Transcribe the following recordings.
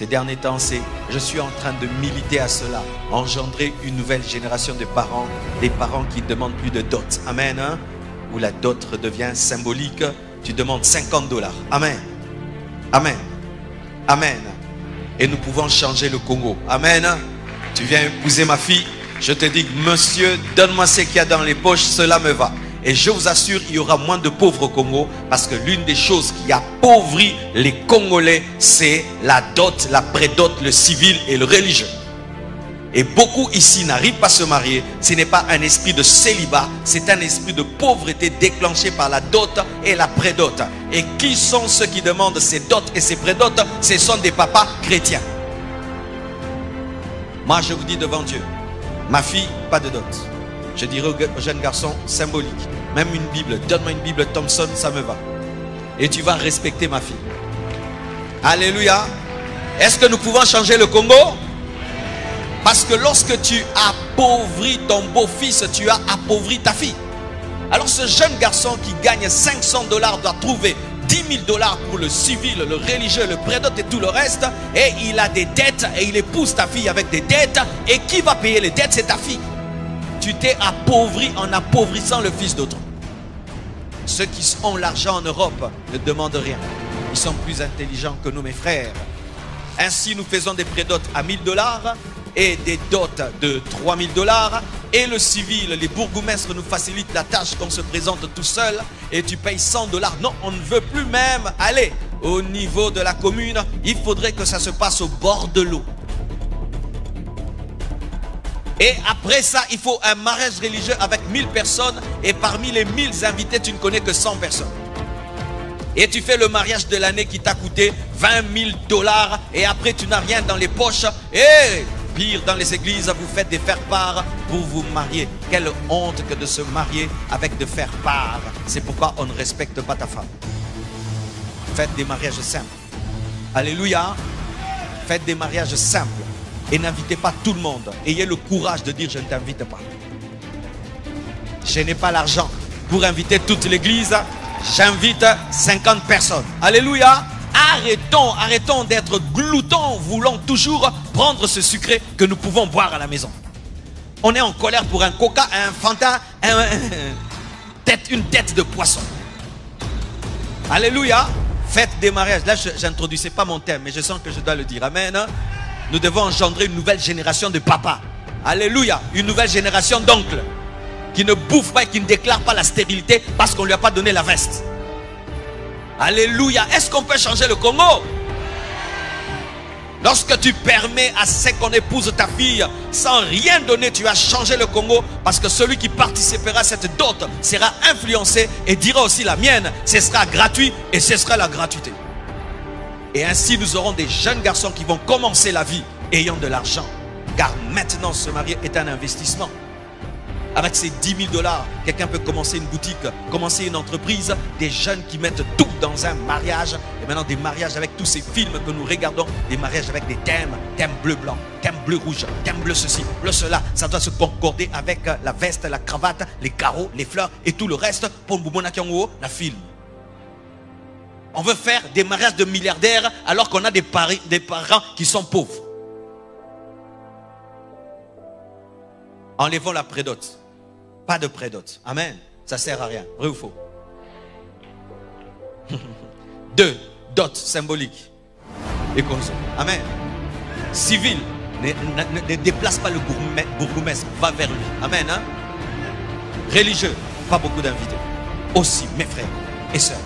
Ces derniers temps, je suis en train de militer à cela, engendrer une nouvelle génération de parents, des parents qui ne demandent plus de dot. Amen. Hein? Où la dot redevient symbolique. Tu demandes $50. Amen. Amen. Amen. Et nous pouvons changer le Congo. Amen. Tu viens épouser ma fille. Je te dis, monsieur, donne-moi ce qu'il y a dans les poches, cela me va. Et je vous assure, il y aura moins de pauvres au Congo, parce que l'une des choses qui appauvrit les Congolais, c'est la dot, la prédot, le civil et le religieux. Et beaucoup ici n'arrivent pas à se marier. Ce n'est pas un esprit de célibat, c'est un esprit de pauvreté déclenché par la dot et la prédot. Et qui sont ceux qui demandent ces dots et ces prédots? Ce sont des papas chrétiens. Moi, je vous dis devant Dieu, ma fille, pas de dot. Je dirais aux jeunes garçons, symbolique. Même une Bible, donne-moi une Bible Thompson, ça me va. Et tu vas respecter ma fille. Alléluia. Est-ce que nous pouvons changer le Congo? Parce que lorsque tu appauvris ton beau-fils, tu as appauvri ta fille. Alors ce jeune garçon qui gagne $500 doit trouver $10 000 pour le civil, le religieux, le prédot et tout le reste. Et il a des dettes et il épouse ta fille avec des dettes. Et qui va payer les dettes? C'est ta fille. Tu t'es appauvri en appauvrissant le fils d'autrui. Ceux qui ont l'argent en Europe ne demandent rien. Ils sont plus intelligents que nous, mes frères. Ainsi, nous faisons des prédots à $1000 et des dots de $3000. Et le civil, les bourgmestres nous facilitent la tâche qu'on se présente tout seul et tu payes $100. Non, on ne veut plus même aller au niveau de la commune. Il faudrait que ça se passe au bord de l'eau. Et après ça, il faut un mariage religieux avec 1000 personnes. Et parmi les 1000 invités, tu ne connais que 100 personnes. Et tu fais le mariage de l'année qui t'a coûté $20 000. Et après, tu n'as rien dans les poches. Et pire, dans les églises, vous faites des faire-part pour vous marier. Quelle honte que de se marier avec de faire-part. C'est pourquoi on ne respecte pas ta femme. Faites des mariages simples. Alléluia. Faites des mariages simples. Et n'invitez pas tout le monde. Ayez le courage de dire je ne t'invite pas. Je n'ai pas l'argent pour inviter toute l'église. J'invite 50 personnes. Alléluia. Arrêtons d'être gloutons, voulant toujours prendre ce sucré que nous pouvons boire à la maison. On est en colère pour un coca, un fanta, une tête de poisson. Alléluia. Faites des mariages. Là, je n'introduisais pas mon thème, mais je sens que je dois le dire. Amen. Nous devons engendrer une nouvelle génération de papas. Alléluia. Une nouvelle génération d'oncles qui ne bouffent pas et qui ne déclarent pas la stérilité parce qu'on ne lui a pas donné la veste. Alléluia. Est-ce qu'on peut changer le Congo? Lorsque tu permets à ce qu'on épouse ta fille sans rien donner, tu as changé le Congo, parce que celui qui participera à cette dot sera influencé et dira aussi la mienne. Ce sera gratuit et ce sera la gratuité. Et ainsi nous aurons des jeunes garçons qui vont commencer la vie ayant de l'argent. Car maintenant se marier est un investissement. Avec ces $10 000, quelqu'un peut commencer une boutique, commencer une entreprise. Des jeunes qui mettent tout dans un mariage. Et maintenant des mariages avec tous ces films que nous regardons. Des mariages avec des thèmes. Thème bleu-blanc, thème bleu-rouge, thème bleu ceci, bleu cela. Ça doit se concorder avec la veste, la cravate, les carreaux, les fleurs et tout le reste. Pour la film. On veut faire des mariages de milliardaires alors qu'on a des parents qui sont pauvres. Enlevons la prédote. Pas de prédote. Amen. Ça sert à rien. Vrai ou faux? 2. Dot symbolique. Et comme ça. Amen. Civil. Ne déplace pas le bourgmestre. Va vers lui. Amen. Hein? Religieux. Pas beaucoup d'invités. Aussi, mes frères et sœurs.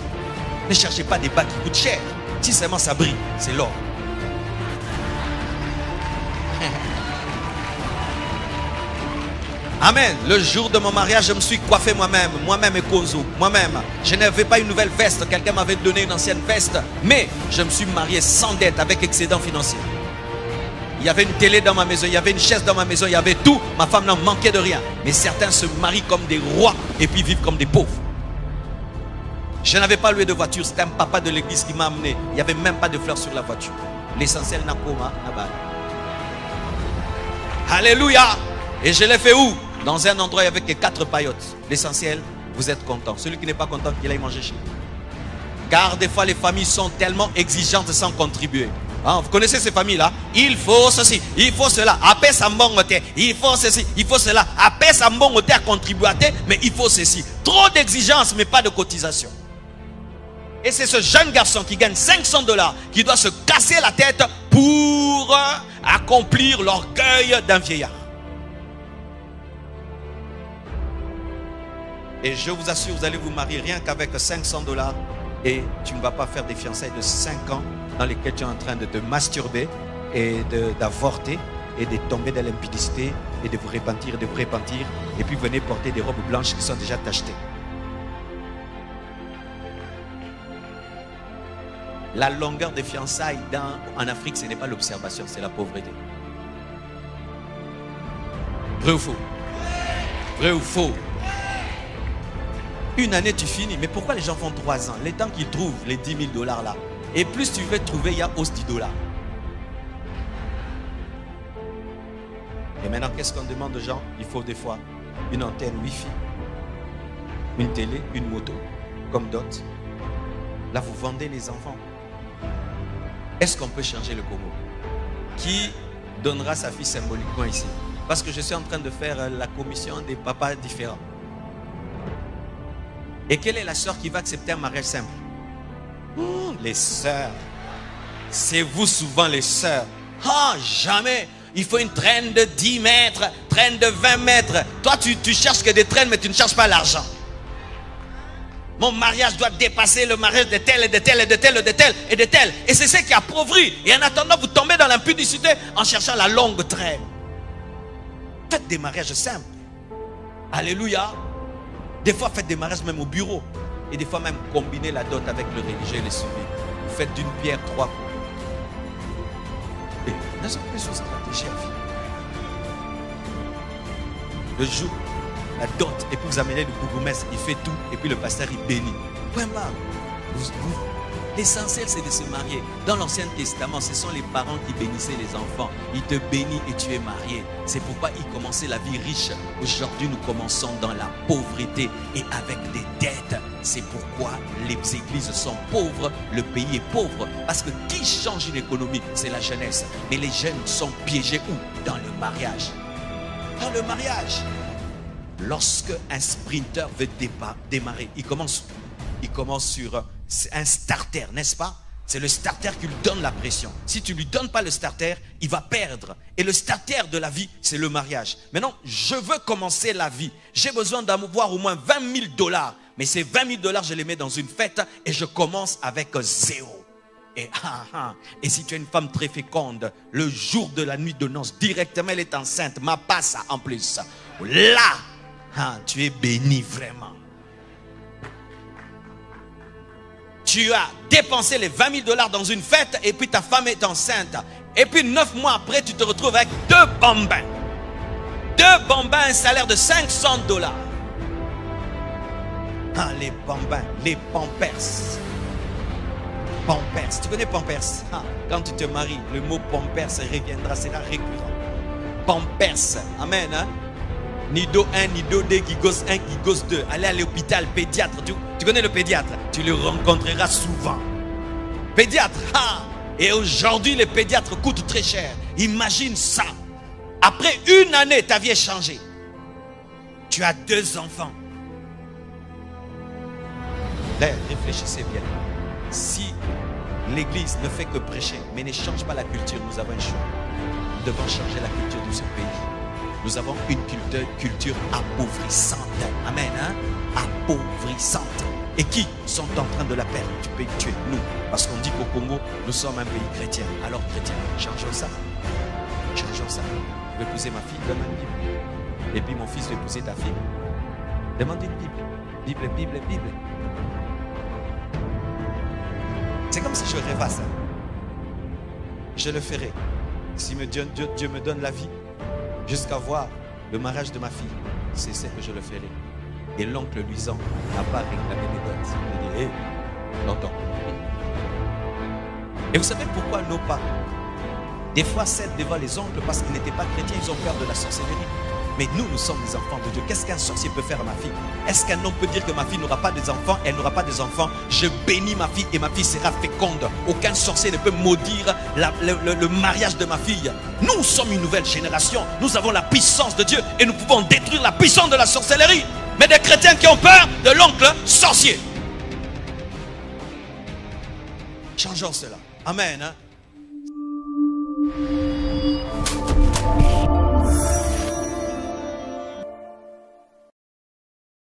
Ne cherchez pas des bas qui coûtent cher. Si seulement ça brille, c'est l'or. Amen. Le jour de mon mariage, je me suis coiffé moi-même. Moi-même et Kozo. Moi-même. Je n'avais pas une nouvelle veste. Quelqu'un m'avait donné une ancienne veste. Mais je me suis marié sans dette, avec excédent financier. Il y avait une télé dans ma maison. Il y avait une chaise dans ma maison. Il y avait tout. Ma femme n'en manquait de rien. Mais certains se marient comme des rois et puis vivent comme des pauvres. Je n'avais pas loué de voiture. C'était un papa de l'église qui m'a amené. Il n'y avait même pas de fleurs sur la voiture. L'essentiel n'a pas. Alléluia. Et je l'ai fait où? Dans un endroit avec 4 paillotes. L'essentiel, vous êtes content. Celui qui n'est pas content, qu'il aille manger chez vous. Car des fois, les familles sont tellement exigeantes sans contribuer. Hein, vous connaissez ces familles-là? Il faut ceci, il faut cela. Après ça il faut ceci, il faut cela. Après ça à contribuer, mais il faut ceci. Trop d'exigences, mais pas de cotisation. Et c'est ce jeune garçon qui gagne $500 qui doit se casser la tête pour accomplir l'orgueil d'un vieillard. Et je vous assure, vous allez vous marier rien qu'avec $500 et tu ne vas pas faire des fiançailles de 5 ans dans lesquelles tu es en train de te masturber et d'avorter et de tomber dans l'impudicité et de vous repentir, et puis venez porter des robes blanches qui sont déjà tachetées. La longueur des fiançailles en Afrique, ce n'est pas l'observation, c'est la pauvreté. Vrai ou faux? Vrai ou faux? Une année tu finis, mais pourquoi les gens font 3 ans? Les temps qu'ils trouvent les $10 000 là, et plus tu veux trouver, il y a hausse du dollar. Et maintenant, qu'est-ce qu'on demande aux gens? Il faut des fois une antenne Wi-Fi, une télé, une moto, comme dot. Là, vous vendez les enfants. Est-ce qu'on peut changer le Congo? Qui donnera sa fille symboliquement ici? Parce que je suis en train de faire la commission des papas différents. Et quelle est la sœur qui va accepter un mariage simple? Les sœurs. C'est vous souvent les sœurs. Ah, jamais. Il faut une traîne de 10 mètres, traîne de 20 mètres. Toi, tu cherches que des traînes, mais tu ne cherches pas l'argent. Mon mariage doit dépasser le mariage de tel et de tel et de tel et de tel et de tel. Et c'est ce qui appauvrit. Et en attendant, vous tombez dans l'impudicité en cherchant la longue traîne. Faites des mariages simples. Alléluia. Des fois, faites des mariages même au bureau. Et des fois même, combinez la dot avec le religieux et les suivis. Vous faites d'une pierre 3 coups. Et nous sommes plus sur stratégie à vie. Le jour, la dot, et puis vous amenez le bourgmestre, il fait tout, et puis le pasteur, il bénit. Point barre. L'essentiel, c'est de se marier. Dans l'Ancien Testament, ce sont les parents qui bénissaient les enfants. Ils te bénissent et tu es marié. C'est pourquoi ils commençaient la vie riche. Aujourd'hui, nous commençons dans la pauvreté et avec des dettes. C'est pourquoi les églises sont pauvres, le pays est pauvre. Parce que qui change une économie? C'est la jeunesse. Mais les jeunes sont piégés où? Dans le mariage. Dans le mariage. Lorsque un sprinter veut démarrer, il commence sur un starter, n'est-ce pas? C'est le starter qui lui donne la pression. Si tu ne lui donnes pas le starter, il va perdre. Et le starter de la vie, c'est le mariage. Maintenant, je veux commencer la vie. J'ai besoin d'avoir au moins $20 000. Mais ces $20 000, je les mets dans une fête et je commence avec 0. Et si tu es une femme très féconde, le jour de la nuit de noces, directement elle est enceinte, ma passe en plus. Là, tu es béni vraiment. Tu as dépensé les $20 000 dans une fête et puis ta femme est enceinte. Et puis 9 mois après, tu te retrouves avec 2 bambins. 2 bambins, un salaire de $500. Les bambins, les pampers. Pampers, tu connais pampers? Quand tu te maries, le mot pampers reviendra, c'est récurrent. Pampers, amen. Nido 1, Nido 2, Gigos 1, Gigos 2. Allez à l'hôpital, pédiatre. Tu connais le pédiatre? Tu le rencontreras souvent. Pédiatre, et aujourd'hui, les pédiatres coûtent très cher. Imagine ça. Après une année, ta vie est changée. Tu as 2 enfants. Là, réfléchissez bien. Si l'église ne fait que prêcher, mais ne change pas la culture, nous avons un choix. Nous devons changer la culture de ce pays. Nous avons une culture appauvrissante. Amen. Appauvrissante. Et qui sont en train de la perdre? Tu peux tuer nous. Parce qu'on dit qu'au Congo, nous sommes un pays chrétien. Alors chrétien, changeons ça. Changeons ça. Je vais épouser ma fille, donne-moi une Bible. Et puis mon fils va épouser ta fille. Demande une Bible. Bible. C'est comme si je rêvais ça. Je le ferai. Si Dieu me donne la vie, jusqu'à voir le mariage de ma fille, c'est ce que je le ferai. Et l'oncle Luisan n'a pas réclamé les dots. Il dit, tonton. Et vous savez pourquoi nos parents, des fois, cèdent devant les oncles parce qu'ils n'étaient pas chrétiens, ils ont peur de la sorcellerie. Mais nous sommes des enfants de Dieu. Qu'est-ce qu'un sorcier peut faire à ma fille? Est-ce qu'un homme peut dire que ma fille n'aura pas des enfants? Elle n'aura pas des enfants. Je bénis ma fille et ma fille sera féconde. Aucun sorcier ne peut maudire le mariage de ma fille. Nous sommes une nouvelle génération. Nous avons la puissance de Dieu et nous pouvons détruire la puissance de la sorcellerie. Mais des chrétiens qui ont peur de l'oncle sorcier. Changeons cela. Amen. Hein?